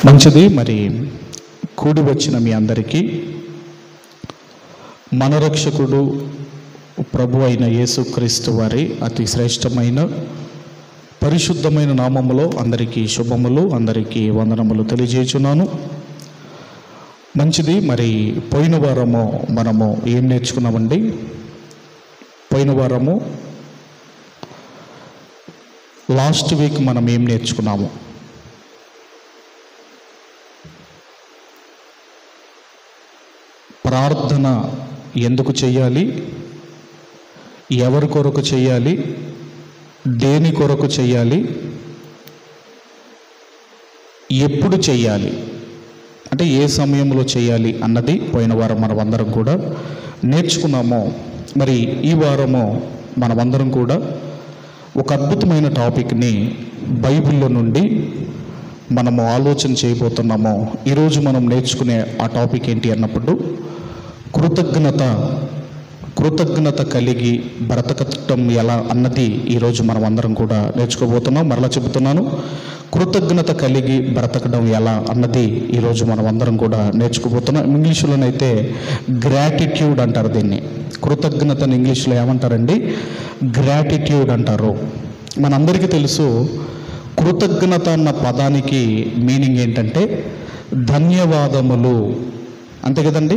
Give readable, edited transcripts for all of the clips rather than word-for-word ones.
మంచిది. మరి కూడి వచ్చిన మీ అందరికీ మన రక్షకుడు ప్రభు అయిన యేసుక్రీస్తు వారి అతి శ్రేష్టమైన పరిశుద్ధమైన నామములో అందరికీ శుభములు, అందరికీ వందనములు తెలియజేస్తున్నాను. మంచిది. మరి పోయిన వారము మనము ఏం నేర్చుకున్నామండి? పోయిన వారము లాస్ట్ వీక్ మనం ఏం నేర్చుకున్నాము? ప్రార్థన ఎందుకు చేయాలి, ఎవరి కొరకు చేయాలి, దేని కొరకు చేయాలి, ఎప్పుడు చేయాలి, అంటే ఏ సమయంలో చేయాలి అన్నది పోయిన వారం మనమందరం కూడా నేర్చుకున్నాము. మరి ఈ వారము మనమందరం కూడా ఒక అద్భుతమైన టాపిక్ని బైబిల్లో నుండి మనము ఆలోచన చేయబోతున్నాము. ఈరోజు మనం నేర్చుకునే ఆ టాపిక్ ఏంటి అన్నప్పుడు కృతజ్ఞత కలిగి బ్రతకటం ఎలా అన్నది ఈరోజు మనం అందరం కూడా నేర్చుకోబోతున్నాం. మరలా చెబుతున్నాను, కృతజ్ఞత కలిగి బ్రతకడం ఎలా అన్నది ఈరోజు మనం అందరం కూడా నేర్చుకోబోతున్నాం. ఇంగ్లీషులోనైతే గ్రాటిట్యూడ్ అంటారు దీన్ని. కృతజ్ఞతను ఇంగ్లీష్లో ఏమంటారండి? గ్రాటిట్యూడ్ అంటారు. మనందరికీ తెలుసు, కృతజ్ఞత అన్న పదానికి మీనింగ్ ఏంటంటే ధన్యవాదములు, అంతే కదండి.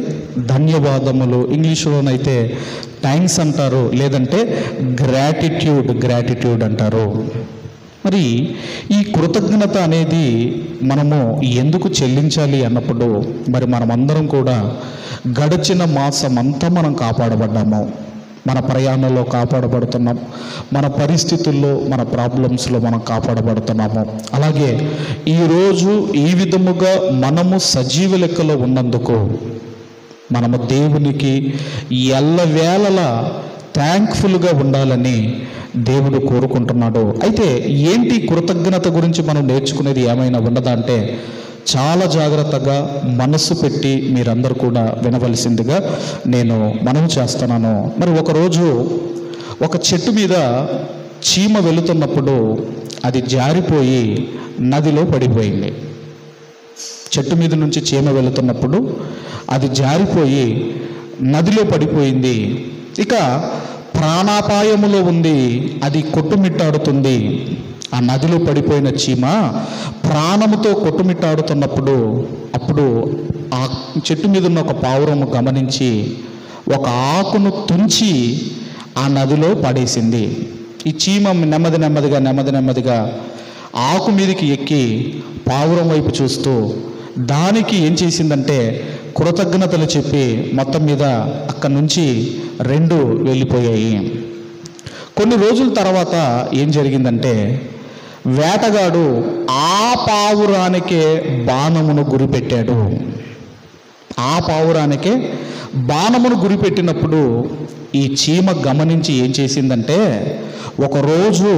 ధన్యవాదములు ఇంగ్లీషులోనైతే థ్యాంక్స్ అంటారు, లేదంటే గ్రాటిట్యూడ్ అంటారు. మరి ఈ కృతజ్ఞత అనేది మనము ఎందుకు చెల్లించాలి అన్నప్పుడు, మరి మనమందరం కూడా గడిచిన మాసం అంతా మనం కాపాడబడ్డాము. మన ప్రయాణంలో కాపాడబడుతున్నాం, మన పరిస్థితుల్లో, మన ప్రాబ్లమ్స్లో మనం కాపాడబడుతున్నాము. అలాగే ఈరోజు ఈ విధముగా మనము సజీవ లెక్కలో ఉన్నందుకు మనము దేవునికి ఎల్లవేళలా థ్యాంక్ఫుల్గా ఉండాలని దేవుడు కోరుకుంటున్నాడు. అయితే ఏంటి కృతజ్ఞత గురించి మనం నేర్చుకునేది ఏమైనా ఉన్నదా అంటే, చాలా జాగ్రత్తగా మనస్సు పెట్టి మీరందరూ కూడా వినవలసిందిగా నేను మనవి చేస్తున్నాను. మరి ఒకరోజు ఒక చెట్టు మీద చీమ వెళుతున్నప్పుడు అది జారిపోయి నదిలో పడిపోయింది. చెట్టు మీద నుంచి చీమ వెళుతున్నప్పుడు అది జారిపోయి నదిలో పడిపోయింది. ఇక ప్రాణాపాయములో ఉంది, అది కొట్టుమిట్టాడుతుంది. ఆ నదిలో పడిపోయిన చీమ ప్రాణముతో కొట్టుమిట్టాడుతున్నప్పుడు అప్పుడు ఆ చెట్టు మీద ఉన్న ఒక పావురము గమనించి ఒక ఆకును తుంచి ఆ నదిలో పడేసింది. ఈ చీమ నెమ్మదిగా ఆకు మీదకి ఎక్కి పావురం వైపు చూస్తూ దానికి ఏం చేసిందంటే కృతజ్ఞతలు చెప్పి మొత్తం మీద అక్కడి నుంచి రెండు వెళ్ళిపోయాయి. కొన్ని రోజుల తర్వాత ఏం జరిగిందంటే, వేటగాడు ఆ పావురానికే బాణమును గురిపెట్టాడు. ఆ పావురానికే బాణమును గురిపెట్టినప్పుడు ఈ చీమ గమనించి ఏం చేసిందంటే, ఒకరోజు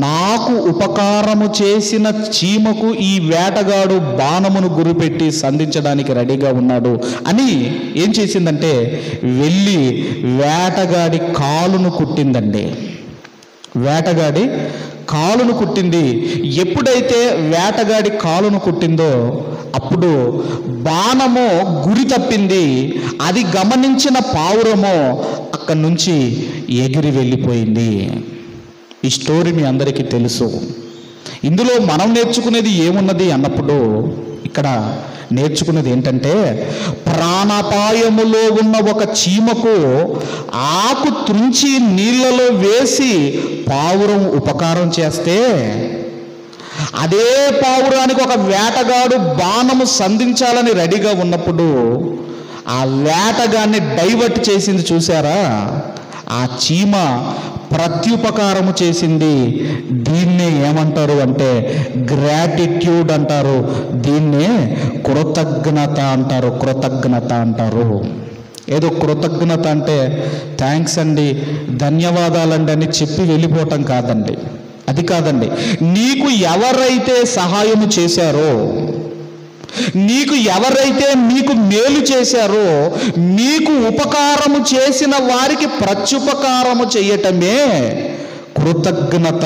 నాకు ఉపకారము చేసిన చీమకు ఈ వేటగాడు బాణమును గురిపెట్టి సంధించడానికి రెడీగా ఉన్నాడు అని ఏం చేసిందంటే వెళ్ళి వేటగాడి కాలును కుట్టిందండి. వేటగాడి కాలును కుట్టింది. ఎప్పుడైతే వేటగాడి కాలును కుట్టిందో అప్పుడు బాణము గురి తప్పింది. అది గమనించిన పావురము అక్కడి నుంచి ఎగిరి వెళ్ళిపోయింది. ఈ స్టోరీ మీ అందరికీ తెలుసు. ఇందులో మనం నేర్చుకునేది ఏమున్నది అన్నప్పుడు, ఇక్కడ నేర్చుకున్నది ఏంటంటే, ప్రాణాపాయములో ఉన్న ఒక చీమకు ఆకు త్రుంచి నీళ్ళలో వేసి పావురం ఉపకారం చేస్తే, అదే పావురానికి ఒక వేటగాడు బాణము సంధించాలని రెడీగా ఉన్నప్పుడు ఆ వేటగాన్ని డైవర్ట్ చేసింది చూసారా? ఆ చీమ ప్రత్యుపకారము చేసింది. దీన్నే ఏమంటారు అంటే గ్రాటిట్యూడ్ అంటారు. దీన్నే కృతజ్ఞత అంటారు. ఏదో కృతజ్ఞత అంటే థ్యాంక్స్ అండి, ధన్యవాదాలండి అని చెప్పి వెళ్ళిపోవటం కాదండి. అది కాదండి. నీకు ఎవరైతే సహాయము చేశారో, నీకు ఎవరైతే మీకు మేలు చేశారో, మీకు ఉపకారము చేసిన వారికి ప్రత్యుపకారము చేయటమే కృతజ్ఞత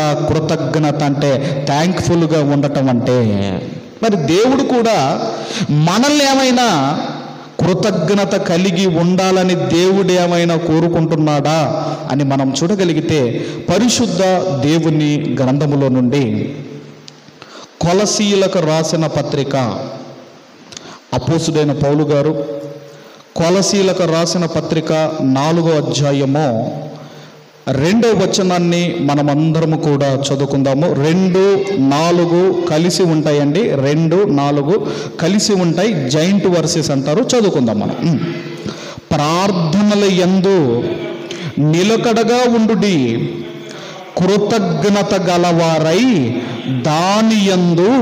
అంటే థ్యాంక్ఫుల్గా ఉండటం అంటే. మరి దేవుడు కూడా మనల్ని ఏమైనా కృతజ్ఞత కలిగి ఉండాలని దేవుడు ఏమైనా కోరుకుంటున్నాడా అని మనం చూడగలిగితే పరిశుద్ధ దేవుని గ్రంథములో నుండి కొలసీలకు రాసిన పత్రిక అపోస్తుడైన పౌలు గారు కొలసీలకు రాసిన పత్రిక 4వ అధ్యాయము 2వ వచనాన్ని మనమందరము కూడా చదువుకుందాము. 2-4 కలిసి ఉంటాయండి. 2-4 కలిసి ఉంటాయి, జాయింట్ వర్సెస్ అంటారు. చదువుకుందాం మనం. ప్రార్థనల యందు నిలకడగా ఉండుడి, కృతజ్ఞత గలవారై దాని యందు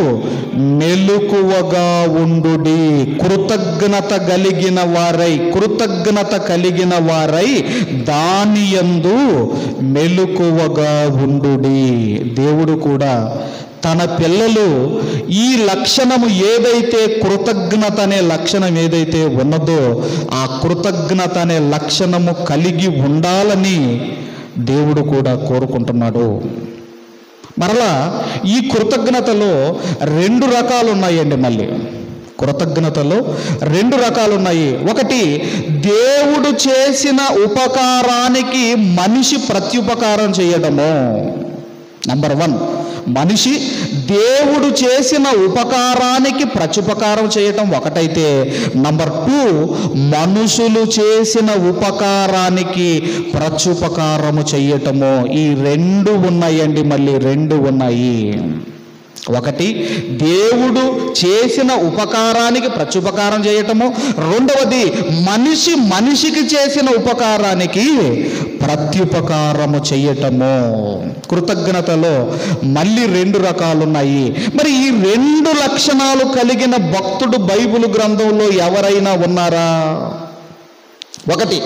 మెలకువగా ఉండుడి. కృతజ్ఞత కలిగిన వారై దాని యందు మెలకువగా ఉండుడి. దేవుడు కూడా తన పిల్లలు ఈ లక్షణము ఏదైతే, కృతజ్ఞత అనే లక్షణం ఏదైతే ఉన్నదో ఆ కృతజ్ఞత అనే లక్షణము కలిగి ఉండాలని దేవుడు కూడా కోరుకుంటున్నాడు. మరలా ఈ కృతజ్ఞతలో 2 రకాలు ఉన్నాయండి. మళ్ళీ కృతజ్ఞతలో 2 రకాలు ఉన్నాయి. ఒకటి, దేవుడు చేసిన ఉపకారానికి మనిషి ప్రత్యుపకారం చేయడము. నంబర్ 1, మనిషి దేవుడు చేసిన ఉపకారానికి ప్రత్యుపకారం చేయటం ఒకటైతే, నంబర్ 2, మనుషులు చేసిన ఉపకారానికి ప్రత్యుపకారము చేయటము. ఈ 2 ఉన్నాయండి. మళ్ళీ 2 ఉన్నాయి. ఒకటి, దేవుడు చేసిన ఉపకారానికి ప్రత్యుపకారం చేయటము. రెండవది, మనిషికి చేసిన ఉపకారానికి ప్రత్యుపకారము చేయటము. కృతజ్ఞతలో మళ్ళీ 2 రకాలు ఉన్నాయి. మరి ఈ 2 లక్షణాలు కలిగిన భక్తుడు బైబిల్ గ్రంథంలో ఎవరైనా ఉన్నారా? ఒకటి,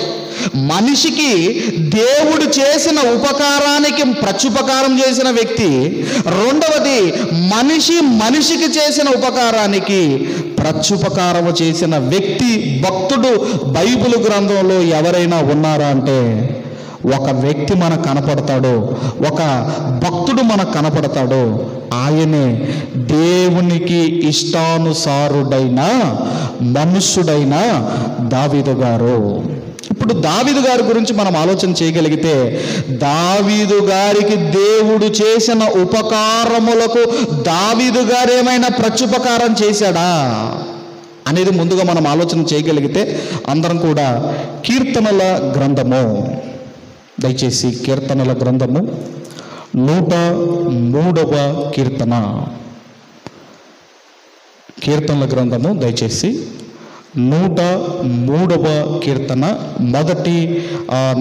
మనిషికి దేవుడు చేసిన ఉపకారానికి ప్రత్యుపకారం చేసిన వ్యక్తి. రెండవది, మనిషికి చేసిన ఉపకారానికి ప్రత్యుపకారము చేసిన వ్యక్తి భక్తుడు బైబిల్ గ్రంథంలో ఎవరైనా ఉన్నారా అంటే ఒక వ్యక్తి మనకు కనపడతాడు, ఒక భక్తుడు మనకు కనపడతాడు. ఆయనే దేవునికి ఇష్టానుసారుడైన మనుష్యుడైన దావీదు గారు. ఇప్పుడు దావీదు గారి గురించి మనం ఆలోచన చేయగలిగితే, దావీదు గారికి దేవుడు చేసిన ఉపకారములకు దావీదు గారు ఏమైనా ప్రత్యుపకారం చేశాడా అనేది ముందుగా మనం ఆలోచన చేయగలిగితే అందరం కూడా కీర్తనల గ్రంథము, దయచేసి కీర్తనల గ్రంథము 103వ కీర్తన, కీర్తనల గ్రంథము దయచేసి 103వ కీర్తన మొదటి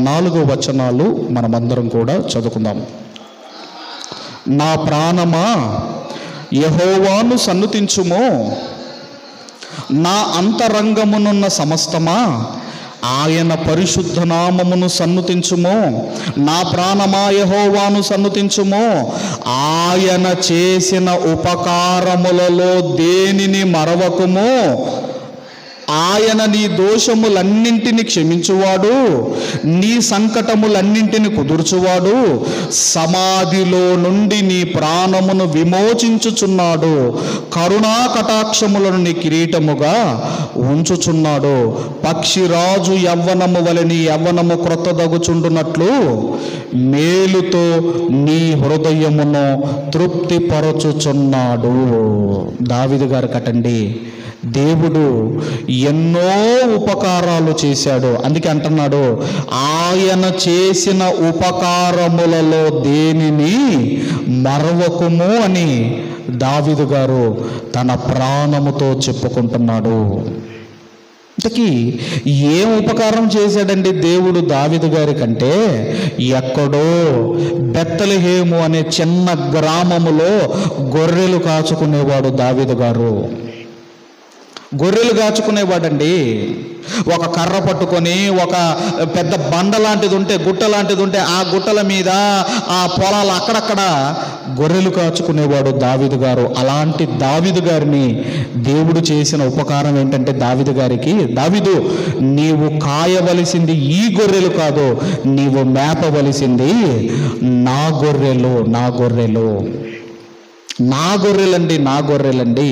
4 వచనాలు మనమందరం కూడా చదువుకుందాం. నా ప్రాణమా యెహోవాను సన్నుతించుము, నా అంతరంగమునున్న సమస్తమా ఆయన పరిశుద్ధ నామమును సన్నుతించుము. నా ప్రాణమా యెహోవాను సన్నుతించుము, ఆయన చేసిన ఉపకారములలో దేనిని మరవకుము. ఆయన నీ దోషములన్నింటినీ క్షమించువాడు, నీ సంకటములన్నింటినీ కుదుర్చువాడు, సమాధిలో నుండి నీ ప్రాణమును విమోచించుచున్నాడు, కరుణా కటాక్షములను నీ కిరీటముగా ఉంచుచున్నాడు. పక్షిరాజు యవ్వనము వలె నీ యవ్వనము క్రొత్తదగుచుండునట్లు మేలుతో నీ హృదయమును తృప్తిపరచుచున్నాడు. దావీదు గారు కటండి, దేవుడు ఎన్నో ఉపకారాలు చేశాడు. అందుకే అంటున్నాడు, ఆయన చేసిన ఉపకారములలో దేనిని మరవకుము అని దావీదు గారు తన ప్రాణముతో చెప్పుకుంటున్నాడు. ఇంతకీ ఏం ఉపకారం చేశాడండి దేవుడు దావీదు గారి కంటే? ఎక్కడో బెత్లెహేము అనే చిన్న గ్రామములో గొర్రెలు కాచుకునేవాడు దావీదు గారు. గొర్రెలు కాచుకునేవాడండి. ఒక కర్ర పట్టుకొని ఒక పెద్ద బండ లాంటిది ఉంటే, గుట్ట లాంటిది ఉంటే ఆ గుట్టల మీద ఆ పొలాలు అక్కడక్కడ గొర్రెలు కాచుకునేవాడు దావీదు గారు. అలాంటి దావీదు గారిని దేవుడు చేసిన ఉపకారం ఏంటంటే దావీదు గారికి, దావీదు నీవు కాయవలసింది ఈ గొర్రెలు కాదు, నీవు మేపవలసింది నా గొర్రెలు, నా గొర్రెలు. నా గొర్రెలండి, నా గొర్రెలండి.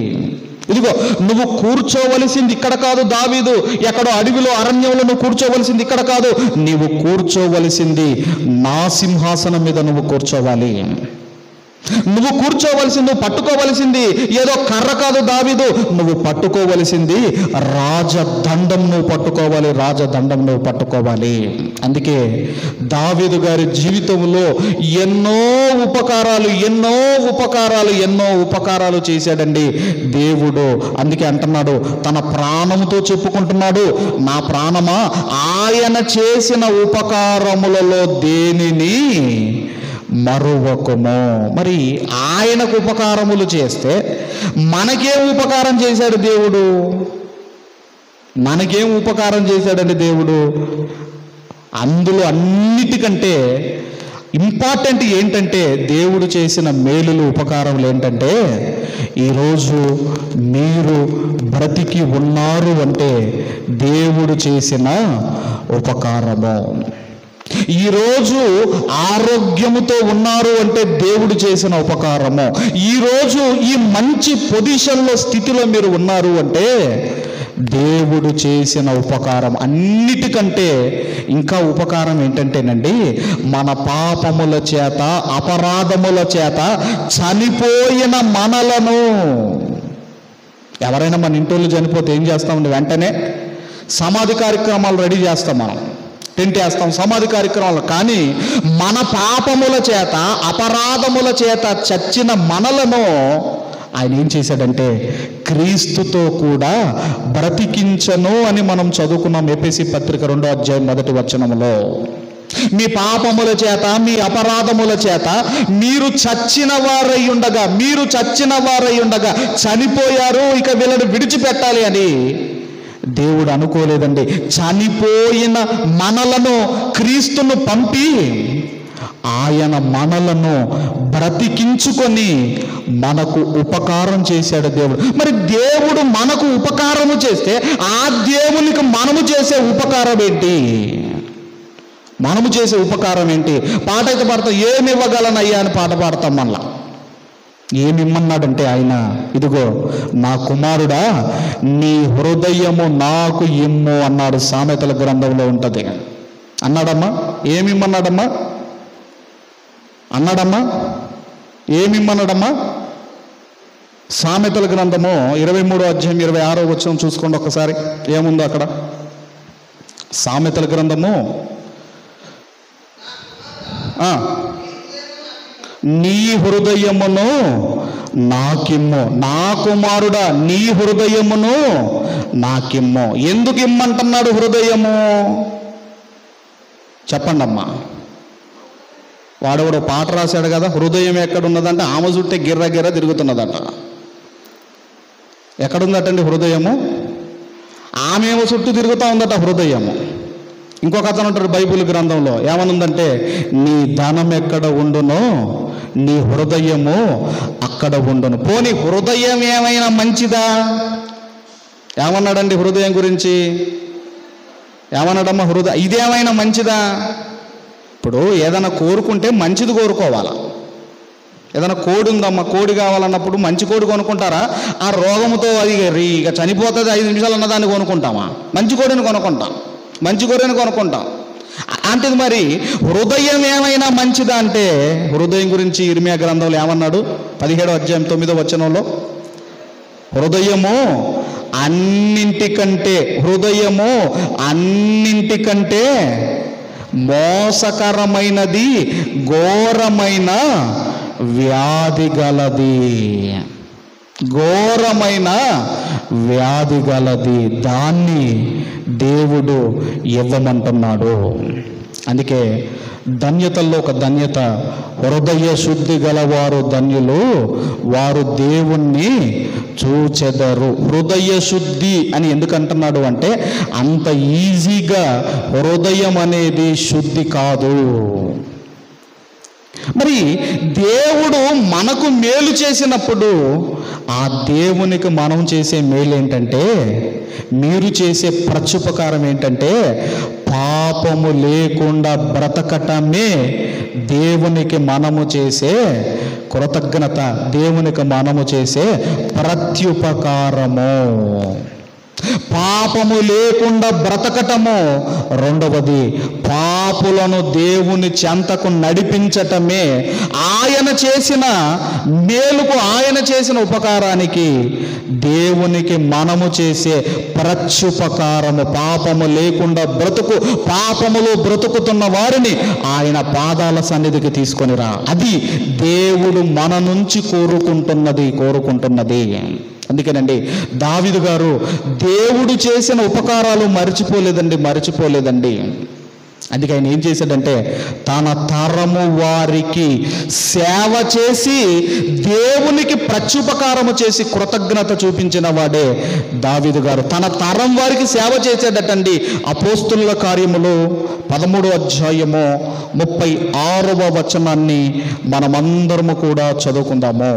ఇదిగో నువ్వు కూర్చోవలసింది ఇక్కడ కాదు దావీదు, ఎక్కడో అడవిలో అరణ్యంలో నువ్వు కూర్చోవలసింది ఇక్కడ కాదు, నీవు కూర్చోవలసింది నా సింహాసనం మీద నువ్వు కూర్చోవాలి. నువ్వు కూర్చోవలసింది, నువ్వు పట్టుకోవలసింది ఏదో కర్ర కాదు దావీదు, నువ్వు పట్టుకోవలసింది రాజదండం. నువ్వు పట్టుకోవాలి, రాజదండం నువ్వు పట్టుకోవాలి. అందుకే దావీదు గారి జీవితంలో ఎన్నో ఉపకారాలు చేశాడండి దేవుడు. అందుకే అంటున్నాడు, తన ప్రాణముతో చెప్పుకుంటున్నాడు, నా ప్రాణమా ఆయన చేసిన ఉపకారములలో దేనిని మరువకుము. మరి ఆయనకు ఉపకారములు చేస్తే మనకేం ఉపకారం చేశాడు దేవుడు? మనకేం ఉపకారం చేశాడండి దేవుడు? అందులో అన్నిటికంటే ఇంపార్టెంట్ ఏంటంటే, దేవుడు చేసిన మేలులు, ఉపకారములు ఏంటంటే, ఈరోజు మీరు బ్రతికి ఉన్నారు అంటే దేవుడు చేసిన ఉపకారము. ఈరోజు ఆరోగ్యముతో ఉన్నారు అంటే దేవుడు చేసిన ఉపకారము. ఈరోజు ఈ మంచి పొజిషన్లో, స్థితిలో మీరు ఉన్నారు అంటే దేవుడు చేసిన ఉపకారం. అన్నిటికంటే ఇంకా ఉపకారం ఏంటంటేనండి, మన పాపముల చేత, అపరాధముల చేత చనిపోయిన మనలను, ఎవరైనా మన ఇంటోళ్ళు చనిపోతే ఏం చేస్తామండి? వెంటనే సమాధి కార్యక్రమాలు రెడీ చేస్తాం, మనం టెంట్ వేస్తాం, సమాధి కార్యక్రమాలు. కానీ మన పాపముల చేత, అపరాధముల చేత చచ్చిన మనలను ఆయన ఏం చేశాడంటే క్రీస్తుతో కూడా బ్రతికించను అని మనం చదువుకున్నాం ఎఫెసీ పత్రిక 2వ అధ్యాయం 1వ వచనములో. మీ పాపముల చేత, మీ అపరాధముల చేత మీరు చచ్చిన వారై ఉండగా చనిపోయారు, ఇక వీళ్ళని విడిచిపెట్టాలి అని దేవుడు అనుకోలేదండి. చనిపోయిన మనలను క్రీస్తును పంపి ఆయన మనలను బ్రతికించుకొని మనకు ఉపకారం చేశాడు దేవుడు. మరి దేవుడు మనకు ఉపకారము చేస్తే ఆ దేవునికి మనము చేసే ఉపకారం ఏంటి? మనము చేసే ఉపకారం ఏంటి? పాట అయితే పాడతాం, ఏమి ఇవ్వగలనయ్యా అని పాట పాడతాం. మళ్ళా ఏమిమ్మన్నాడంటే ఆయన, ఇదిగో నా కుమారుడా నీ హృదయము నాకు ఇమ్ము అన్నాడు. సామెతల గ్రంథంలో ఉంటుంది. అన్నాడమ్మా? ఏమిమ్మన్నాడమ్మా? ఏమిమ్మన్నాడమ్మా? సామెతల గ్రంథము 23వ అధ్యాయం 26వ వచనం చూసుకోండి ఒకసారి, ఏముందో అక్కడ. సామెతల గ్రంథము, నీ హృదయమును నాకిమ్ము, నా కుమారుడా నీ హృదయమును నాకిమ్ము. ఎందుకు ఇమ్మంటున్నాడు హృదయము? చెప్పండి అమ్మా. వాడెవడో పాట రాశాడు కదా, హృదయం ఎక్కడున్నదంటే ఆమె చుట్టే గిర్ర తిరుగుతున్నదట. ఎక్కడుందటండి హృదయము? ఆమెమో చుట్టూ తిరుగుతూ ఉందట హృదయము. ఇంకొక అతను ఉంటాడు బైబిల్ గ్రంథంలో, ఏమనుందంటే నీ ధనం ఎక్కడ ఉండునో నీ హృదయము అక్కడ ఉండును. పోనీ హృదయం ఏమైనా మంచిదా? ఏమన్నాడండి హృదయం గురించి? ఏమన్నాడమ్మా? హృదయం ఇదేమైనా మంచిదా? ఇప్పుడు ఏదైనా కోరుకుంటే మంచిది కోరుకోవాలా. ఏదైనా కోడి ఉందమ్మా, కోడి కావాలన్నప్పుడు మంచి కోడి కొనుక్కుంటారా? ఆ రోగముతో అది ఇక చనిపోతుంది 5 నిమిషాలు అన్నదాన్ని కొనుక్కుంటామా? మంచి కోడిని కొనుక్కుంటాం, మంచి గొర్రెని కొనుక్కుంటాం. అంటే మరి హృదయం ఏమైనా మంచిదా అంటే, హృదయం గురించి ఇర్మియా గ్రంథంలో ఏమన్నాడు? 17వ అధ్యాయం 9వ వచనంలో, హృదయము అన్నింటికంటే మోసకరమైనది, ఘోరమైన వ్యాధి గలది, దాన్ని దేవుడు ఇవ్వమంటున్నాడు. అందుకే ధన్యతల్లో ఒక ధన్యత, హృదయ శుద్ధి గలవారు ధన్యులు, వారు దేవుణ్ణి చూచెదరు. హృదయ శుద్ధి అని ఎందుకు అంటున్నాడు అంటే, అంత ఈజీగా హృదయం అనేది శుద్ధి కాదు. మరి దేవుడు మనకు మేలు చేసినప్పుడు ఆ దేవునికి మనం చేసే మేలు ఏంటంటే, మీరు చేసే ప్రత్యుపకారం ఏంటంటే, పాపము లేకుండా బ్రతకటమే దేవునికి మనము చేసే కృతజ్ఞత, దేవునికి మనము చేసే ప్రత్యుపకారము. పాపము లేకుండా బ్రతకటము రెండవది. పాపులను దేవుని చెంతకు నడిపించటమే ఆయన చేసిన మేలుకు, ఆయన చేసిన ఉపకారానికి దేవునికి మనము చేసే ప్రత్యుపకారము. పాపము లేకుండా బ్రతుకు, పాపములో బ్రతుకుతున్న వారిని ఆయన పాదాల సన్నిధికి తీసుకొని రా. అది దేవుడు మన నుంచి కోరుకుంటున్నది. అందుకేనండి దావీదు గారు దేవుడు చేసిన ఉపకారాలు మర్చిపోలేదండి. అందుకే ఆయన ఏం చేశాడంటే తన తరము వారికి సేవ చేసి దేవునికి ప్రత్యుపకారము చేసి కృతజ్ఞత చూపించిన వాడే దావీదు గారు. తన తరం వారికి సేవ చేసేటట్టండి. అపోస్తుల కార్యములు 13వ అధ్యాయము 36వ వచనాన్ని మనమందరము కూడా చదువుకుందాము.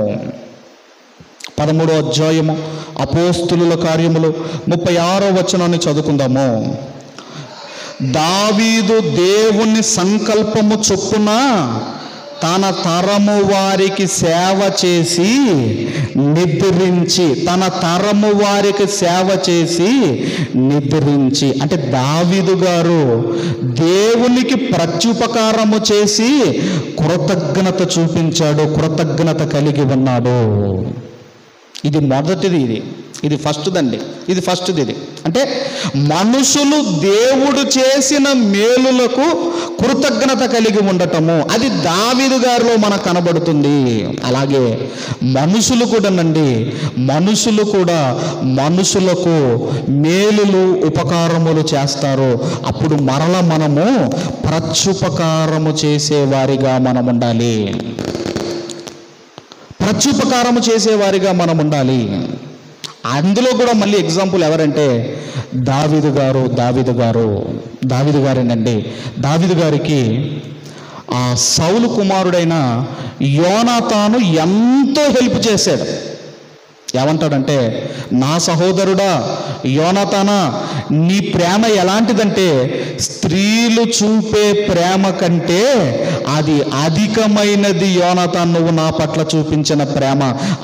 13వ అధ్యాయము అపోస్తుల కార్యములు 36వ వచనాన్ని చదువుకుందాము. దావీదు దేవుని సంకల్పము చొప్పున తన తరము వారికి సేవ చేసి నిద్రించి, అంటే దావీదు గారు దేవునికి ప్రత్యుపకారము చేసి కృతజ్ఞత చూపించాడు, కృతజ్ఞత కలిగి ఉన్నాడు. ఇది మొదటిది. ఇది ఫస్ట్ది. అంటే మనుషులు దేవుడు చేసిన మేలులకు కృతజ్ఞత కలిగి ఉండటము, అది దావీదు గారిలో మనకు కనబడుతుంది. అలాగే మనుషులు కూడా మనుషులకు మేలులు ఉపకారములు చేస్తారు. అప్పుడు మరల మనము ప్రత్యుపకారము చేసేవారిగా మనం ఉండాలి. అందులో కూడా మళ్ళీ ఎగ్జాంపుల్ ఎవరంటే దావీదు గారేనండి. దావీదు గారికి ఆ సౌలు కుమారుడైన యోనాతాను ఎంతో హెల్ప్ చేశాడు. ఏమంటాడంటే, నా సహోదరుడా యోనాతానా, నీ ప్రేమ ఎలాంటిదంటే స్త్రీలు చూపే ప్రేమ కంటే అది అధికమైనది యోనాతాను, నువ్వు నా పట్ల చూపించిన ప్రేమ.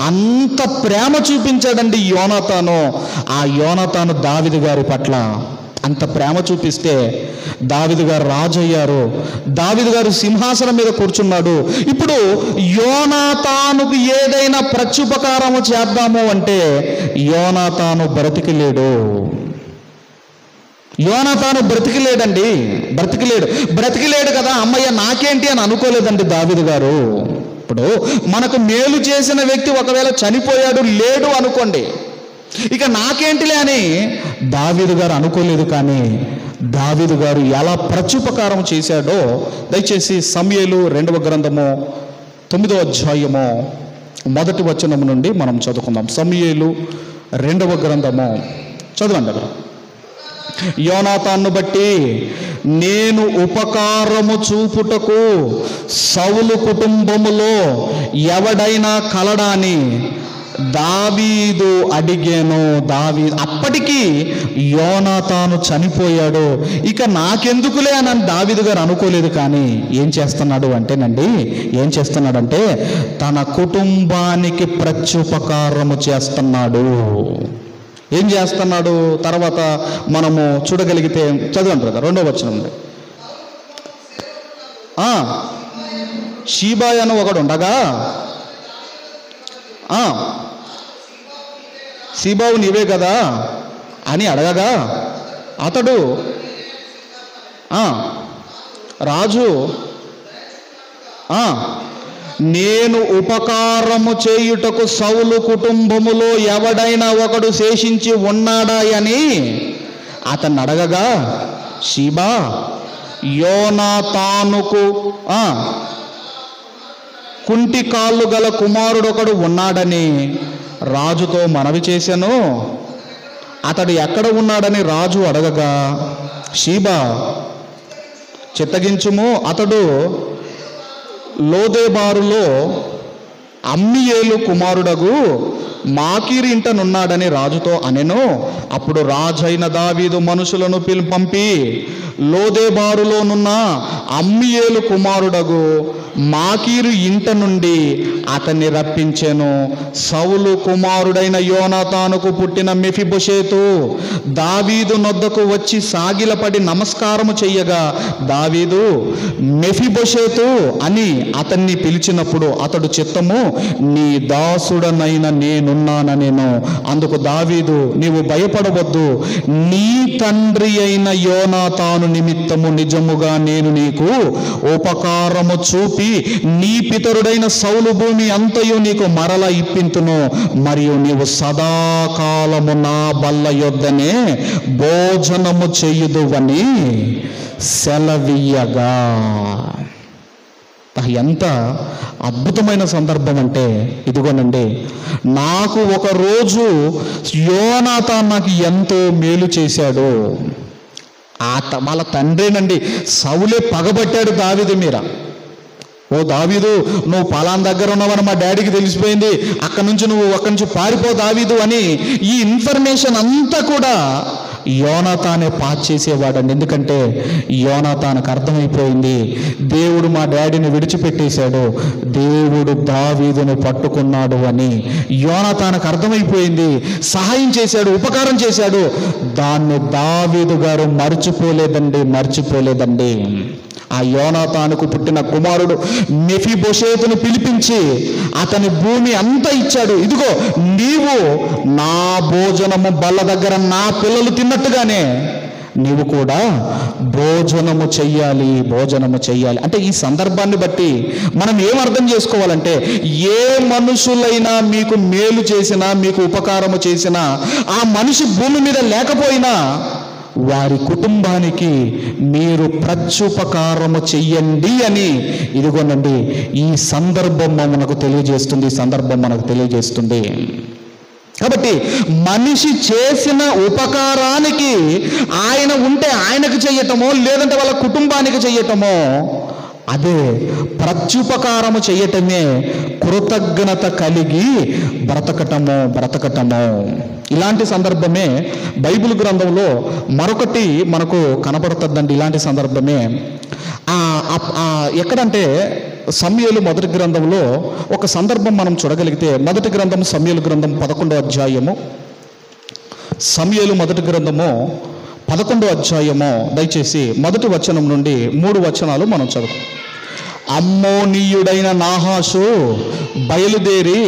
అంత ప్రేమ చూపించాడండి యోనాతాను. ఆ యోనాతాను దావీదు గారి పట్ల అంత ప్రేమ చూపిస్తే దావీదు గారు రాజు అయ్యారు. దావీదు గారు సింహాసనం మీద కూర్చున్నాడు. ఇప్పుడు యోనాతానుకు ఏదైనా ప్రత్యుపకారము చేద్దాము అంటే యోనాతాను బ్రతికిలేడు కదా. అమ్మయ్య నాకేంటి అని అనుకోలేదండి దావీదు గారు. ఇప్పుడు మనకు మేలు చేసిన వ్యక్తి ఒకవేళ చనిపోయాడు, లేడు అనుకోండి, ఇక నాకేంటిలే అని దావీదు గారు అనుకోలేదు. కానీ దావీదు గారు ఎలా ప్రత్యుపకారం చేశాడో దయచేసి సమూయేలు 2వ గ్రంథము 9వ అధ్యాయము 1వ వచనము నుండి మనం చదువుకుందాం. సమూయేలు 2వ గ్రంథము చదవండి. యోనాతాను బట్టి నేను ఉపకారము చూపుటకు సౌలు కుటుంబములో ఎవడైనా కలడాని దావీదు అడిగాను. అప్పటికి యోనాతాను చనిపోయాడు, ఇక నాకెందుకులే అని దావీదు గారు అనుకోలేదు. కానీ ఏం చేస్తున్నాడంటే తన కుటుంబానికి ప్రత్యుపకారము చేస్తున్నాడు. ఏం చేస్తున్నాడు తర్వాత మనము చూడగలిగితే చదవండి బ్రదర్, 2వ వచనం. షీబా అని ఒకడు ఉండగా, సీబావు నీవే కదా అని అడగగా అతడు రాజు నేను ఉపకారము చేయుటకు సౌలు కుటుంబములో ఎవడైనా ఒకడు శేషించి ఉన్నాడా అని అతన్ని అడగగా, షీబా యోనాతానుకు కుంటి కాళ్ళు గల కుమారుడొకడు ఉన్నాడని రాజుతో మనవి చేశాను. అతడు ఎక్కడ ఉన్నాడని రాజు అడగగా, షీబా చిత్తగించుము, అతడు లోదేబారులో అమ్మీయేలు కుమారుడగు మాకీరు ఇంటనున్నాడని రాజుతో అనెను. అప్పుడు రాజైన దావీదు మనుషులను పంపి లోదెబారులోనున్న అమ్మీయేలు కుమారుడగు మాకీరు ఇంట నుండి అతన్ని రప్పించెను. సౌలు కుమారుడైన యోనాతానుకు పుట్టిన మెఫీబోషెతు దావీదు నొద్దకు వచ్చి సాగిలపడి నమస్కారము చెయ్యగా దావీదు మెఫీబోషెతు అని అతన్ని పిలిచినప్పుడు అతడు చిత్తము, నీ దాసుడనైన నేనున్నానెను. అందుకు దావీదు, నీవు భయపడవద్దు, నీ తండ్రి అయిన యోనాతాను నిమిత్తము నిజముగా నేను నీకు ఉపకారము చూపి నీ పితరుడైన సౌలు భూమి అంతయు నీకు మరల ఇప్పింతును. మరియు నీవు సదాకాలము నా బల్ల యొద్దనే భోజనము చేయుదువని సెలవీయగా. ఎంత అద్భుతమైన సందర్భం అంటే, ఇదిగోనండి, నాకు ఒకరోజు యోనాతాను నాకు ఎంతో మేలు చేశాడు. వాళ్ళ తండ్రేనండి సౌలే పగబట్టాడు దావీదు మీద. ఓ దావీదు, నువ్వు పలానా దగ్గర ఉన్నావని మా డాడీకి తెలిసిపోయింది, అక్కడి నుంచి పారిపో దావీదు అని ఈ ఇన్ఫర్మేషన్ అంతా కూడా యోనాతానే పాస్ చేసేవాడండి. ఎందుకంటే యోనాతానుకు అర్థమైపోయింది, దేవుడు మా డాడీని విడిచిపెట్టేశాడు, దేవుడు దావీదును పట్టుకున్నాడు అని యోనాతానుకు అర్థమైపోయింది. సహాయం చేశాడు, ఉపకారం చేశాడు. దాన్ని దావీదు గారు మర్చిపోలేదండి. ఆ యోనాతానుకు పుట్టిన కుమారుడు మెఫీబోషెతును పిలిపించి అతని భూమి అంతా ఇచ్చాడు. ఇదిగో, నీవు నా భోజనము బల్ల దగ్గర నా పిల్లలు తిన్నట్టుగానే నీవు కూడా భోజనము చెయ్యాలి. అంటే ఈ సందర్భాన్ని బట్టి మనం ఏం అర్థం చేసుకోవాలంటే, ఏ మనుషులైనా మీకు మేలు చేసినా, మీకు ఉపకారము చేసినా, ఆ మనిషి భూమి మీద లేకపోయినా వారి కుటుంబానికి మీరు ప్రత్యుపకారము చెయ్యండి అని ఇదిగోనండి ఈ సందర్భం మనకు తెలియజేస్తుంది. కాబట్టి మనిషి చేసిన ఉపకారానికి ఆయన ఉంటే ఆయనకు చెయ్యటమో, లేదంటే వాళ్ళ కుటుంబానికి చెయ్యటమో, అదే ప్రత్యుపకారము చేయటమే కృతజ్ఞత కలిగి బ్రతకటము. ఇలాంటి సందర్భమే బైబిల్ గ్రంథంలో మరొకటి మనకు కనబడుతుందండి. ఇలాంటి సందర్భమే ఎక్కడంటే సమూయేలు మొదటి గ్రంథంలో ఒక సందర్భం మనం చూడగలిగితే, మొదటి గ్రంథం సమూయేలు గ్రంథం 11వ అధ్యాయము, సమూయేలు మొదటి గ్రంథము 11వ అధ్యాయము, దయచేసి మొదటి వచనం నుండి 3 వచనాలు మనం చదువు. అమ్మోనీయుడైన నాహాషు బయలుదేరి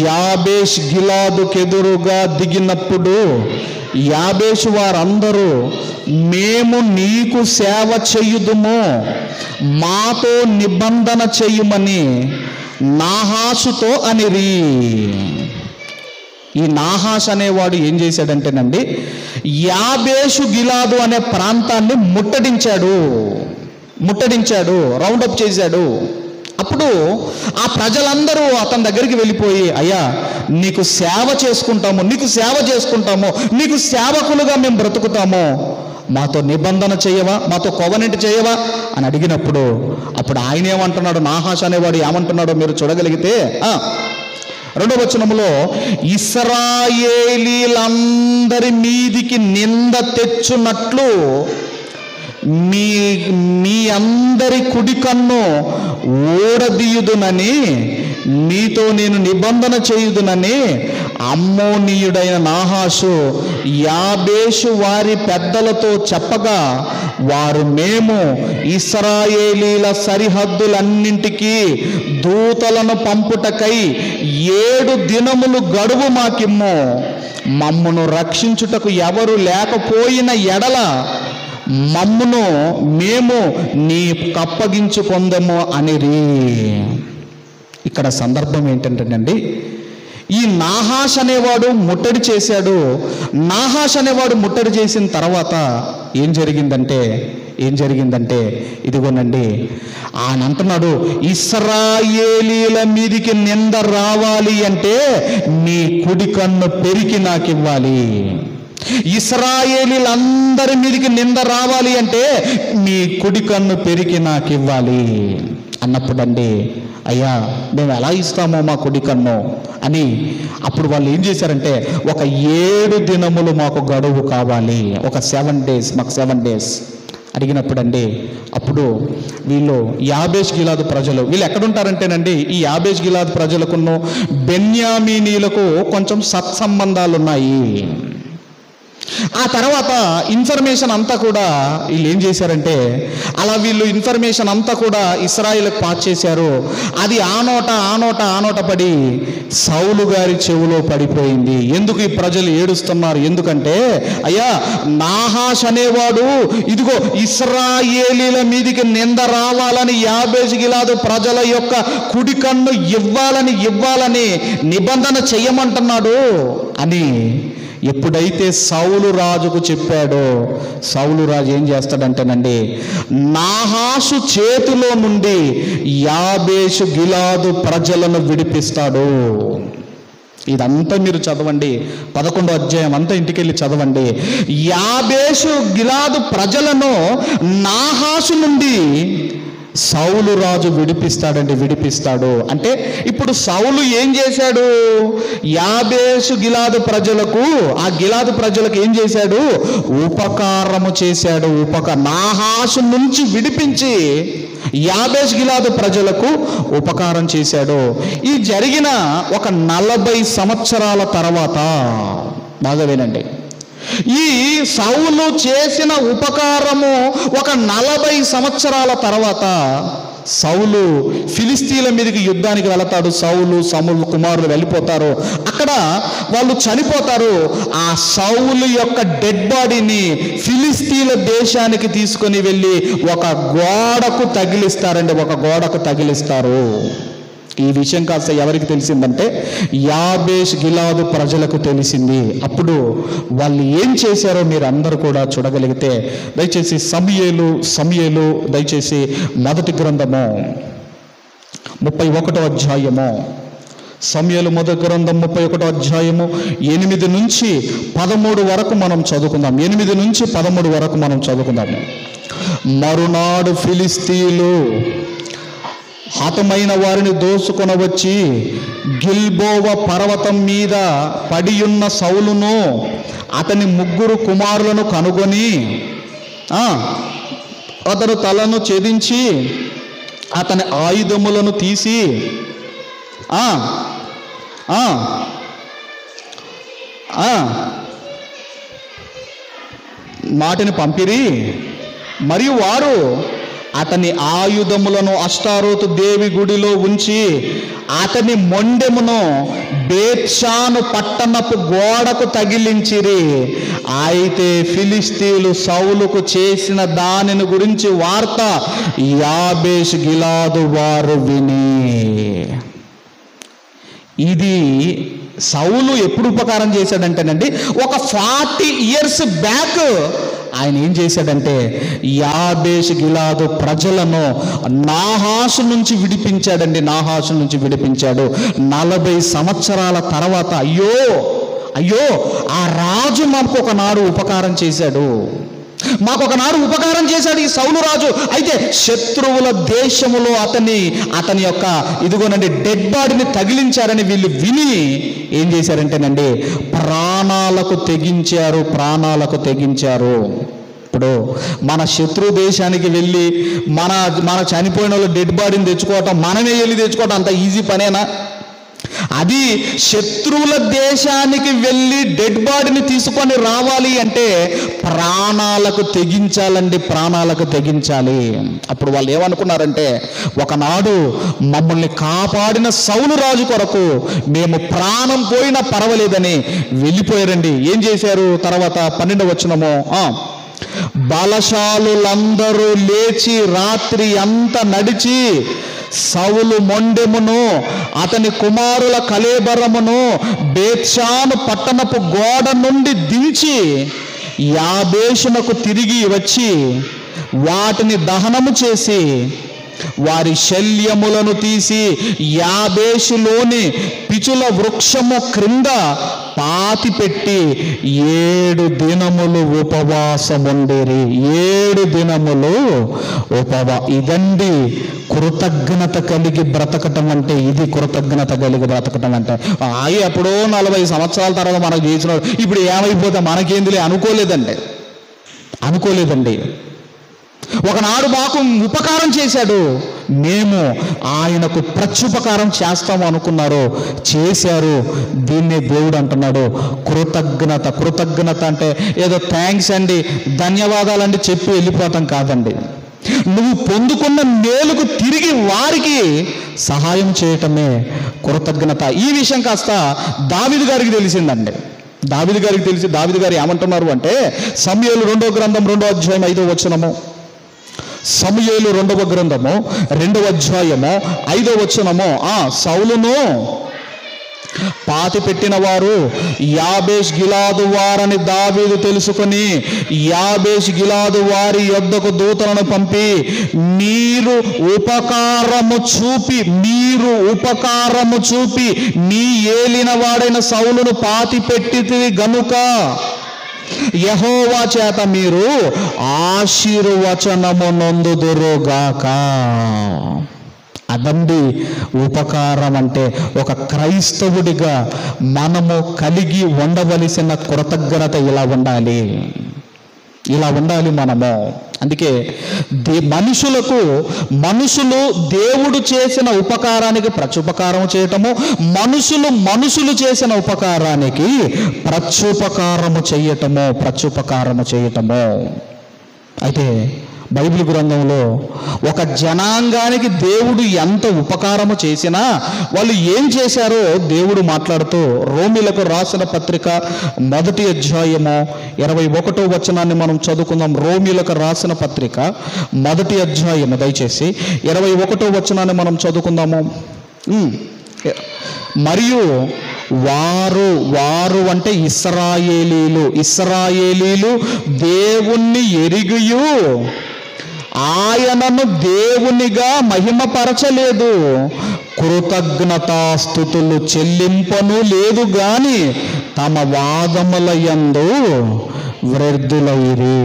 యాబేష్ గిలాదుకెదురుగా దిగినప్పుడు యాబేషు వారందరూ, మేము నీకు సేవ చేయుదుము, మాతో నిబంధన చేయుమని నాహాషుతో అనిరి. ఈ నాహాష్ అనేవాడు ఏం చేశాడంటేనండి, యాబేషు గిలాదు అనే ప్రాంతాన్ని ముట్టడించాడు, రౌండప్ చేశాడు. అప్పుడు ఆ ప్రజలందరూ అతని దగ్గరికి వెళ్ళిపోయి, అయ్యా నీకు సేవ చేసుకుంటాము, నీకు సేవకులుగా మేము బ్రతుకుతాము, మాతో నిబంధన చేయవా, మాతో కోవనెంట్ చేయవా అని అడిగినప్పుడు అప్పుడు ఆయన ఏమంటున్నాడు, నాహాష్ అనేవాడు ఏమంటున్నాడో మీరు చూడగలిగితే 2వ వచనములో, ఇశ్రాయేలీలందరి మీదికి నింద తెచ్చున్నట్లు మీ అందరి కుడి కన్ను ఓడదీయుదునని, నీతో నేను నిబంధన చేయుదునని అమ్మోనీయుడైన నాహాషు యాబేషు వారి పెద్దలతో చెప్పగా, వారు, మేము ఇశ్రాయేలీల సరిహద్దులన్నింటికీ దూతలను పంపుటకై 7 దినములు గడువు మాకిమ్ము, మమ్మును రక్షించుటకు ఎవరు లేకపోయిన ఎడల మమ్మును మేము నీ కప్పగించుకొందము అనిరి. ఇక్కడ సందర్భం ఏంటంటేనండి, ఈ నాహాష్ అనేవాడు ముట్టడి చేశాడు. నాహాష్ అనేవాడు ముట్టడి చేసిన తర్వాత ఏం జరిగిందంటే ఇదిగోనండి, ఆయన అంటున్నాడు, ఇశ్రాయేలీల మీదికి నింద రావాలి అంటే నీ కుడి కన్ను పెరికి నాకు ఇవ్వాలి, ఇశ్రాయేలీలందరి మీదికి నింద రావాలి అంటే నీ కుడి కన్ను పెరికి నాకు ఇవ్వాలి అన్నప్పుడండి అయ్యా మేము ఎలా ఇస్తామో మా కుడి కన్ను అని. అప్పుడు వాళ్ళు ఏం చేశారంటే, ఒక 7 దినములు మాకు గడువు కావాలి, ఒక 7 days, మాకు 7 days అడిగినప్పుడు అండి, అప్పుడు వీళ్ళు యాబేష్ గిలాదు ప్రజలు, వీళ్ళు ఎక్కడుంటారంటేనండి, ఈ యాబేష్ గిలాదు ప్రజలకును బెన్యామీనీలకు కొంచెం సత్సంబంధాలు ఉన్నాయి. ఆ తర్వాత ఇన్ఫర్మేషన్ అంతా కూడా వీళ్ళు ఏం చేశారంటే, అలా వీళ్ళు ఇన్ఫర్మేషన్ అంతా కూడా ఇశ్రాయేలుకు పాస్ చేశారు. అది ఆ నోట పడి సౌలు గారి చెవులో పడిపోయింది. ఎందుకు ఈ ప్రజలు ఏడుస్తున్నారు? ఎందుకంటే, అయ్యా నాహాష్ అనేవాడు ఇదిగో ఇశ్రాయేలీల మీదికి నింద రావాలని యాబేష్ గిలాదు ప్రజల యొక్క కుడి కన్ను ఇవ్వాలని నిబంధన చెయ్యమంటున్నాడు అని ఎప్పుడైతే సౌలు రాజుకు చెప్పాడో, సౌలు రాజు ఏం చేస్తాడంటేనండి, నాహాషు చేతిలో నుండి యాబేషు గిలాదు ప్రజలను విడిపిస్తాడు. ఇదంతా మీరు చదవండి, 11వ అధ్యాయం అంతా ఇంటికెళ్ళి చదవండి. యాబేషు గిలాదు ప్రజలను నాహాషు నుండి సౌలు రాజు విడిపిస్తాడు. అంటే ఇప్పుడు సౌలు ఏం చేశాడు? యాబేషు గిలాదు ప్రజలకు, ఆ గిలాదు ప్రజలకు ఏం చేశాడు? ఉపకారము చేశాడు. నాహాషు నుంచి విడిపించి యాబేష్ గిలాదు ప్రజలకు ఉపకారం చేశాడు. ఈ జరిగిన ఒక 40 సంవత్సరాల తర్వాత, బాగా వినండి, ఈ సౌలు చేసిన ఉపకారము ఒక 40 సంవత్సరాల తర్వాత సౌలు ఫిలిస్తీన్ల మీదకి యుద్ధానికి వెళతాడు. సమూలు కుమారులు వెళ్ళిపోతారు, అక్కడ వాళ్ళు చనిపోతారు. ఆ సౌలు యొక్క డెడ్ బాడీని ఫిలిస్తీన్ల దేశానికి తీసుకొని వెళ్ళి ఒక గోడకు తగిలిస్తారు. ఈ విషయం కాస్త ఎవరికి తెలిసిందంటే, యాబేష్ గిలాదు ప్రజలకు తెలిసింది. అప్పుడు వాళ్ళు ఏం చేశారో మీరు అందరూ కూడా చూడగలిగితే, దయచేసి సమూయేలు దయచేసి మొదటి గ్రంథము 31వ అధ్యాయము, సమూయేలు మొదటి గ్రంథం 31వ అధ్యాయము 8 నుంచి 13 వరకు మనం చదువుకుందాం. 8 నుంచి 13 వరకు మనం చదువుకుందాము. మరునాడు ఫిలిస్తీయులు హతమైన వారిని దోసుకొని వచ్చి గిల్బోవ పర్వతం మీద పడియున్న సౌలును అతని 3 కుమారులను కనుగొని అతను తలను ఛేదించి అతని ఆయుధములను తీసి మాటిని పంపిరి. మరియు వారు అతని ఆయుధములను అష్టారోతు దేవి గుడిలో ఉంచి అతని మొండెమును బేత్షాను పట్టణపు గోడకు తగిలించిరి. అయితే ఫిలిస్తీయులు సౌలుకు చేసిన దానిని గురించి వార్త యాబేష్ గిలాదు వారు విని. ఇది సౌలు ఎప్పుడు ఉపకారం చేశాడంటేనండి, ఒక 40 years బ్యాక్ ఆయన ఏం చేశాడంటే, యాబేష్ గిలాదు ప్రజలను నాహాషు నుంచి విడిపించాడు. 40 సంవత్సరాల తర్వాత అయ్యో ఆ రాజు మాకు ఒకనాడు ఉపకారం చేశాడు ఈ సౌలు రాజు. అయితే శత్రువుల దేశములో అతని యొక్క ఇదిగోనండి డెడ్ బాడీని తగిలించారని వీళ్ళు విని ఏం చేశారంటేనండి, ప్రాణాలకు తెగించారు. ఇప్పుడు మన శత్రు దేశానికి వెళ్ళి మన చనిపోయిన వాళ్ళు డెడ్ బాడీని తెచ్చుకోవటం, మనమే వెళ్ళి తెచ్చుకోవటం అంత ఈజీ పనేనా? అది శత్రువుల దేశానికి వెళ్ళి డెడ్ బాడీని తీసుకొని రావాలి అంటే ప్రాణాలకు తెగించాలి. అప్పుడు వాళ్ళు ఏమనుకున్నారంటే, ఒకనాడు మమ్మల్ని కాపాడిన సౌలు రాజు కొరకు మేము ప్రాణం పోయినా పర్వాలేదని వెళ్ళిపోయారండి. ఏం చేశారు? తర్వాత 12వ వచనము, బలశాలులందరూ లేచి రాత్రి అంతా నడిచి సౌలు మొండెమును అతని కుమారుల కళేబరమును బేత్షాను పట్టణపు గోడ నుండి దించి యాబేషునకు తిరిగి వచ్చి వాటిని దహనము చేసి వారి శల్యములను తీసి యాబేషులోని పిచుల వృక్షము క్రింద పాతి పెట్టి 7 దినములు ఉపవాసముండిరి. 7 దినములు ఇదండి కృతజ్ఞత కలిగి బ్రతకటం అంటే. ఇది కృతజ్ఞత కలిగి బ్రతకటం అంటే. ఎప్పుడో 40 సంవత్సరాల తర్వాత మనకు చేసిన ఇప్పుడు ఏమైపోతే మనకేందిలే అనుకోలేదండి. ఒకనాడు మాకు ఉపకారం చేశాడు, మేము ఆయనకు ప్రత్యుపకారం చేస్తాము అనుకున్నారు, చేశారు. దీన్నే దేవుడు అంటున్నాడు కృతజ్ఞత అంటే ఏదో థ్యాంక్స్ అండి, ధన్యవాదాలండి చెప్పి వెళ్ళిపోతాం కాదండి. నువ్వు పొందుకున్న మేలుకు తిరిగి వారికి సహాయం చేయటమే కృతజ్ఞత. ఈ విషయం కాస్త దావీదు గారికి తెలిసిందండి. దావీదు గారు ఏమంటున్నారు అంటే, సమూయేలు 2వ గ్రంథం 2వ అధ్యాయం 5వ వచనము. సమూయేలు 2వ గ్రంథము 2వ అధ్యాయము 5వ వచనము. సౌలును పాతి పెట్టిన వారు యాబేష్ గిలాదు వారని దావీదు తెలుసుకొని యాబేష్ గిలాదు వారి యొద్దకు దూతలను పంపి మీరు ఉపకారము చూపి నీ ఏలిన వాడైన సౌలును పాతి పెట్టితివి గనుక యెహోవా చేత మీరు ఆశీర్వచనము నొందుదురుగాక. అదండి ఉపకారం అంటే. ఒక క్రైస్తవుడిగా మనము కలిగి ఉండవలసిన కృతజ్ఞత ఇలా ఉండాలి మనము. అందుకే మనుషులు దేవుడు చేసిన ఉపకారానికి ప్రత్యుపకారం చేయటము, మనుషులు చేసిన ఉపకారానికి ప్రత్యుపకారము చేయటము. అయితే బైబిల్ గ్రంథంలో ఒక జనాంగానికి దేవుడు ఎంత ఉపకారము చేసినా వాళ్ళు ఏం చేశారో దేవుడు మాట్లాడుతూ రోమీలకు రాసిన పత్రిక 1వ అధ్యాయము 21వ వచనాన్ని మనం చదువుకుందాం. రోమీలకు రాసిన పత్రిక 1వ అధ్యాయము దయచేసి 21వ వచనాన్ని మనం చదువుకుందాము. మరియు వారు అంటే ఇశ్రాయేలీలు దేవుణ్ణి ఎరిగియు ఆయనను దేవునిగా మహిమపరచలేదు, కృతజ్ఞతాస్తుతులు చెల్లింపను లేదు గాని తమ వాదముల యందు వృద్ధులైరి.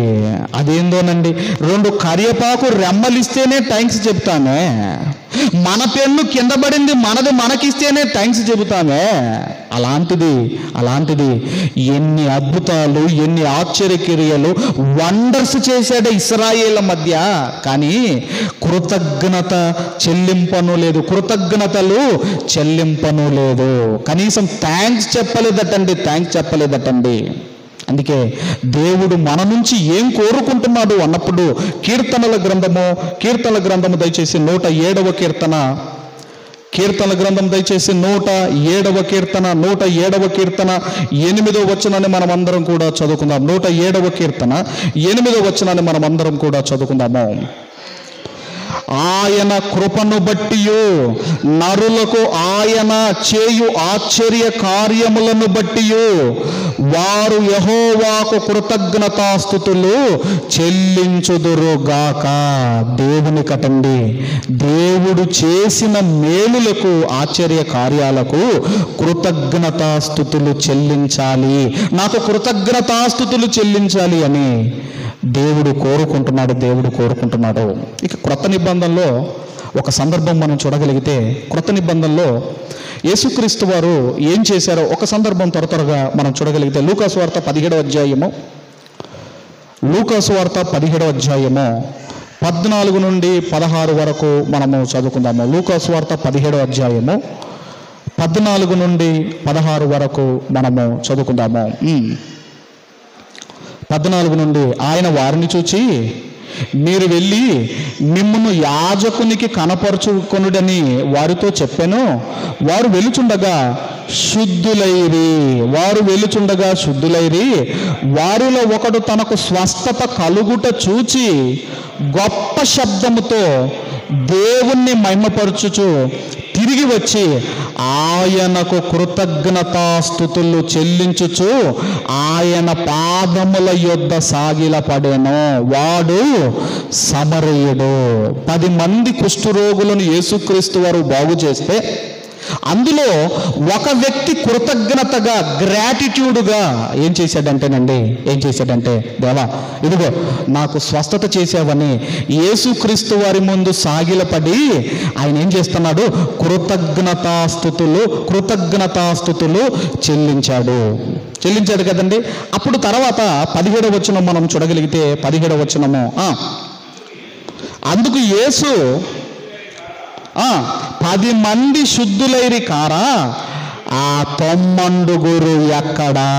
అదేందోనండి, 2 కరివేపాకు రెమ్మలిస్తేనే థ్యాంక్స్ చెప్తామే, మన పెన్ను కింద పడింది మనకిస్తేనే థ్యాంక్స్ చెబుతామే. అలాంటిది ఎన్ని అద్భుతాలు, ఎన్ని ఆశ్చర్యక్రియలు, వండర్స్ చేశాడు ఇశ్రాయేళ్ల మధ్య. కానీ కృతజ్ఞతలు చెల్లింపను లేదు. కనీసం థ్యాంక్స్ చెప్పలేదటండి. అందుకే దేవుడు మన నుంచి ఏం కోరుకుంటున్నాడు అన్నప్పుడు కీర్తనల గ్రంథము దయచేసి 107వ కీర్తన, కీర్తనల గ్రంథం దయచేసి 107వ కీర్తన 8వ వచనాన్ని మనం అందరం కూడా చదువుకుందాం. 107వ కీర్తన 8వ వచనాన్ని మనం అందరం కూడా చదువుకుందాము. ఆయన కృపను బట్టియు నరులకు ఆయన చేయు ఆశ్చర్య కార్యములను బట్టియు వారు యెహోవాకు కృతజ్ఞతాస్తుతులు చెల్లించుదురుగాక. దేవునికటండి, దేవుడు చేసిన మేలులకు, ఆశ్చర్య కార్యాలకు కృతజ్ఞతాస్తుతులు చెల్లించాలి. నాకు కృతజ్ఞతాస్తుతులు చెల్లించాలి అని దేవుడు కోరుకుంటున్నాడు. ఇక క్రొత్త నిబంధనలో ఒక సందర్భం మనం చూడగలిగితే, క్రొత్త నిబంధనలో యేసుక్రీస్తు వారు ఏం చేశారో ఒక సందర్భం త్వరగా మనం చూడగలిగితే లూకాసు వార్త 17వ అధ్యాయము 14 నుండి 16 వరకు మనము చదువుకుందాము. లూకాసు వార్త 17వ అధ్యాయము 14 నుండి 16 వరకు మనము చదువుకుందాము. 14 నుండి ఆయన వారిని చూచి, మీరు వెళ్ళి మిమ్మును యాజకునికి కనపరుచుకొనుడని వారితో చెప్పాను. వారు వెలుచుండగా శుద్ధులైరి వారిలో ఒకడు తనకు స్వస్థత కలుగుట చూచి గొప్ప శబ్దముతో దేవుణ్ణి మహిమపరచుచు తిరిగి వచ్చి ఆయనకు కృతజ్ఞతాస్తుతులు చెల్లించుచు ఆయన పాదముల యొద్ద సాగిలపడెను. వాడు సమరయుడు. 10 మంది కుష్ఠరోగులను యేసుక్రీస్తు వారు బాగు చేస్తే అందులో ఒక వ్యక్తి కృతజ్ఞతగా, గ్రాటిట్యూడ్గా ఏం చేశాడంటే దేవా ఇదిగో నాకు స్వస్థత చేసావని యేసుక్రీస్తు వారి ముందు సాగిలపడి ఆయన ఏం చేస్తున్నాడు? కృతజ్ఞతాస్తుతులు చెల్లించాడు కదండి. అప్పుడు తర్వాత 17వ వచనం మనం చూడగలిగితే 17వ వచనము, అందుకు యేసు 10 మంది శుద్ధులైరి కారా, ఆ 90 ఎక్కడా?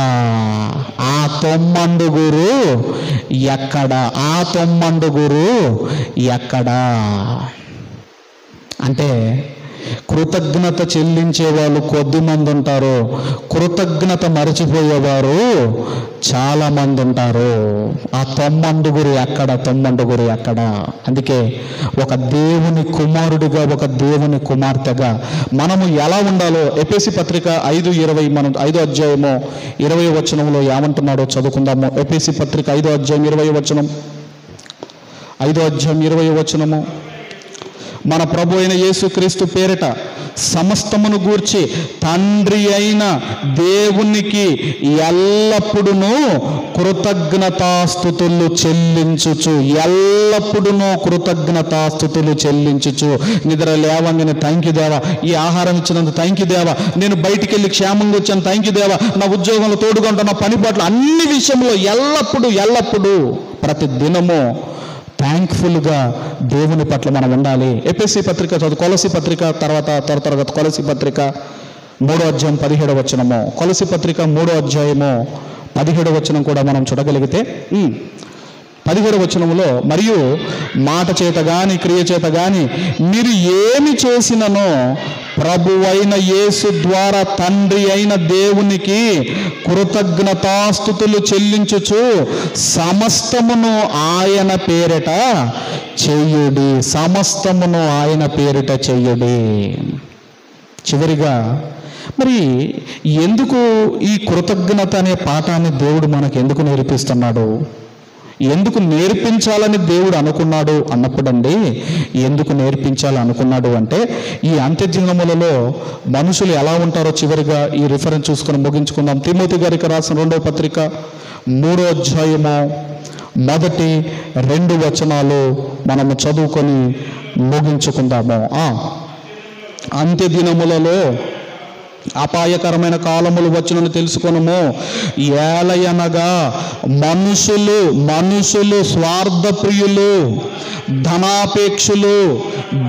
ఆ 90 ఎక్కడా? అంటే కృతజ్ఞత చెల్లించే వాళ్ళు కొద్దిమంది ఉంటారు, కృతజ్ఞత మరచిపోయేవారు చాలా మంది ఉంటారు. ఆ 90 ఎక్కడ? అందుకే ఒక దేవుని కుమారుడిగా, ఒక దేవుని కుమార్తెగా మనము ఎలా ఉండాలో ఎఫెసీ పత్రిక 5:20 మనం 5వ అధ్యాయము 20వ వచనంలో ఏమంటున్నాడో చదువుకుందాము. ఎఫెసీ పత్రిక 5వ అధ్యాయం 20వ వచనం, 5వ అధ్యాయం 20వ వచనము. మన ప్రభు అయిన యేసుక్రీస్తు పేరిట సమస్తమును గూర్చి తండ్రి అయిన దేవునికి ఎల్లప్పుడూ కృతజ్ఞతాస్తుతులు చెల్లించుచు నిద్ర లేవంగానే థ్యాంక్ యూ దేవా, ఈ ఆహారం ఇచ్చినందుకు థ్యాంక్ యూ దేవా, నేను బయటికి వెళ్ళి క్షేమంగా వచ్చాను థ్యాంక్ యూ దేవా, నా ఉద్యోగంలో తోడుగా ఉంటాను, నా పని పాటలు అన్ని విషయంలో ఎల్లప్పుడూ ప్రతి దినము థ్యాంక్ఫుల్గా దేవుని పట్ల మనం ఉండాలి. ఎఫెసీ పత్రిక చదువు, కొలసీ పత్రిక తర్వాత కొలసీ పత్రిక 3వ అధ్యాయం 17వ వచనము, కొలసీ పత్రిక 3వ అధ్యాయము 17వ వచనం కూడా మనం చూడగలిగితే 17వ వచనములో, మరియు మాట చేత గాని క్రియ చేత గాని మీరు ఏమి చేసిననో ప్రభువైన యేసు ద్వారా తండ్రి అయిన దేవునికి కృతజ్ఞతాస్తుతులు చెల్లించుచు సమస్తమును ఆయన పేరిట చెయ్యుడి. చివరిగా మరి ఎందుకు ఈ కృతజ్ఞత అనే పాఠాన్ని దేవుడు మనకు ఎందుకు నేర్పిస్తున్నాడు? ఎందుకు నేర్పించాలని దేవుడు అనుకున్నాడు అన్నప్పుడండి, ఎందుకు నేర్పించాలి అనుకున్నాడు అంటే, ఈ అంత్యదినములలో మనుషులు ఎలా ఉంటారో చివరిగా ఈ రిఫరెన్స్ చూసుకొని ముగించుకుందాం. తిమోతి గారికి రాసిన 2వ పత్రిక 3వ అధ్యాయము 1-2 వచనాలు మనము చదువుకొని ముగించుకుందాము. అంత్యదినములలో అపాయకరమైన కాలములు వచ్చునని తెలుసుకొనుము. ఏలయనగా మనుషులు స్వార్థప్రియులు, ధనాపేక్షులు,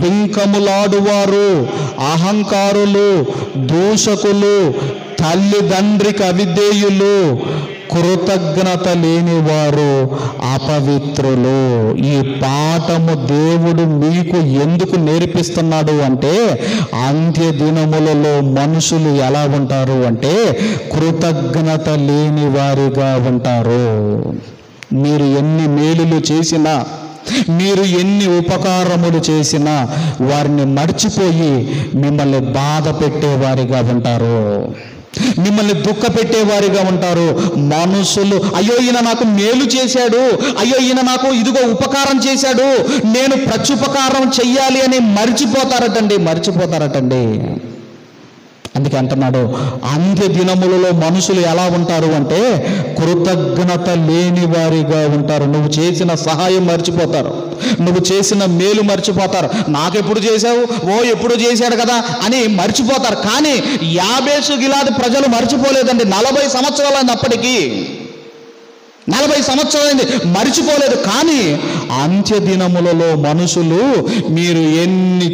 బింకములాడువారు, అహంకారులు, దూషకులు, తల్లిదండ్రికి అవిధేయులు, కృతజ్ఞత లేనివారు, అపవిత్రులు. ఈ పాఠము దేవుడు మీకు ఎందుకు నేర్పిస్తున్నాడు అంటే, అంత్య దినములలో మనుషులు ఎలా ఉంటారు అంటే కృతజ్ఞత లేని వారిగా ఉంటారు. మీరు ఎన్ని మేలులు చేసినా, మీరు ఎన్ని ఉపకారములు చేసినా వారిని మర్చిపోయి మిమ్మల్ని బాధ పెట్టేవారిగా ఉంటారు, మిమ్మల్ని దుఃఖ పెట్టేవారిగా ఉంటారు. మనుషులు అయ్యో ఈయన నాకు మేలు చేశాడు, అయ్యో ఈయన నాకు ఇదిగో ఉపకారం చేశాడు, నేను ప్రత్యుపకారం చెయ్యాలి అని మర్చిపోతారటండి. అందుకే అంటున్నాడు, అంత్య దినములలో మనుషులు ఎలా ఉంటారు అంటే కృతజ్ఞత లేని వారిగా ఉంటారు. నువ్వు చేసిన సహాయం మర్చిపోతారు, నువ్వు చేసిన మేలు మర్చిపోతారు. నాకెప్పుడు చేశావు, ఎప్పుడు చేశాడు కదా అని మర్చిపోతారు. కానీ యాబేషు గిలాదు ప్రజలు మర్చిపోలేదండి. 40 సంవత్సరాలు అప్పటికి 40 సంవత్సరాలైంది, మరిచిపోలేదు. కానీ అంత్య దినములలో మనుషులు మీరు ఎన్ని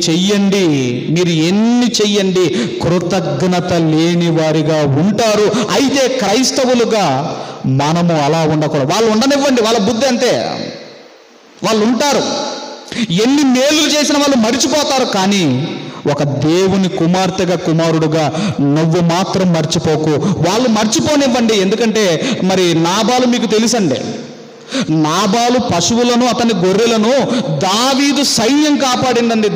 చెయ్యండి కృతజ్ఞత లేని వారిగా ఉంటారు. అయితే క్రైస్తవులుగా మనము అలా ఉండకూడదు. వాళ్ళు ఉండనివ్వండి, వాళ్ళ బుద్ధి అంతే, వాళ్ళు ఉంటారు. ఎన్ని మేలులు చేసిన వాళ్ళు మరిచిపోతారు. కానీ ఒక దేవుని కుమార్తెగా, కుమారుడుగా నువ్వు మాత్రం మర్చిపోకు. వాళ్ళు మర్చిపోనివ్వండి. ఎందుకంటే మరి నాబాలు మీకు తెలుసండి, నాబాలు పశువులను, అతని గొర్రెలను దావీదు సైన్యం కాపాడిందండి.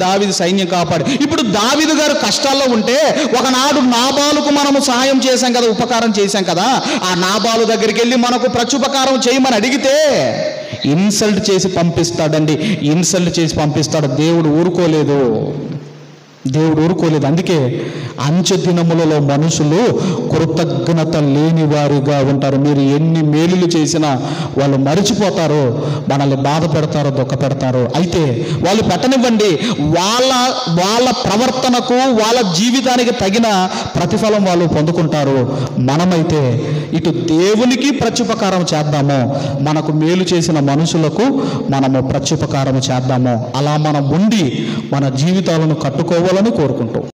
ఇప్పుడు దావీదు గారు కష్టాల్లో ఉంటే ఒకనాడు నాబాలుకు మనము సహాయం చేశాం కదా, ఉపకారం చేశాం కదా, ఆ నాబాలు దగ్గరికి వెళ్ళి మనకు ప్రత్యుపకారం చేయమని అడిగితే ఇన్సల్ట్ చేసి పంపిస్తాడు. దేవుడు ఊరుకోలేదు. దేవుడు ఊరుకోలేదు. అందుకే అంచె దినములలో మనుషులు కృతజ్ఞత లేని వారిగా ఉంటారు. మీరు ఎన్ని మేలులు చేసినా వాళ్ళు మరిచిపోతారు, మనల్ని బాధ పెడతారు, దుఃఖ పెడతారు. అయితే వాళ్ళు పెట్టనివ్వండి, వాళ్ళ ప్రవర్తనకు వాళ్ళ జీవితానికి తగిన ప్రతిఫలం వాళ్ళు పొందుకుంటారు. మనమైతే ఇటు దేవునికి ప్రత్యుపకారం చేద్దాము, మనకు మేలు చేసిన మనుషులకు మనము ప్రత్యుపకారం చేద్దాము. అలా మనం ఉండి మన జీవితాలను కట్టుకోవాలని కోరుకుంటాం.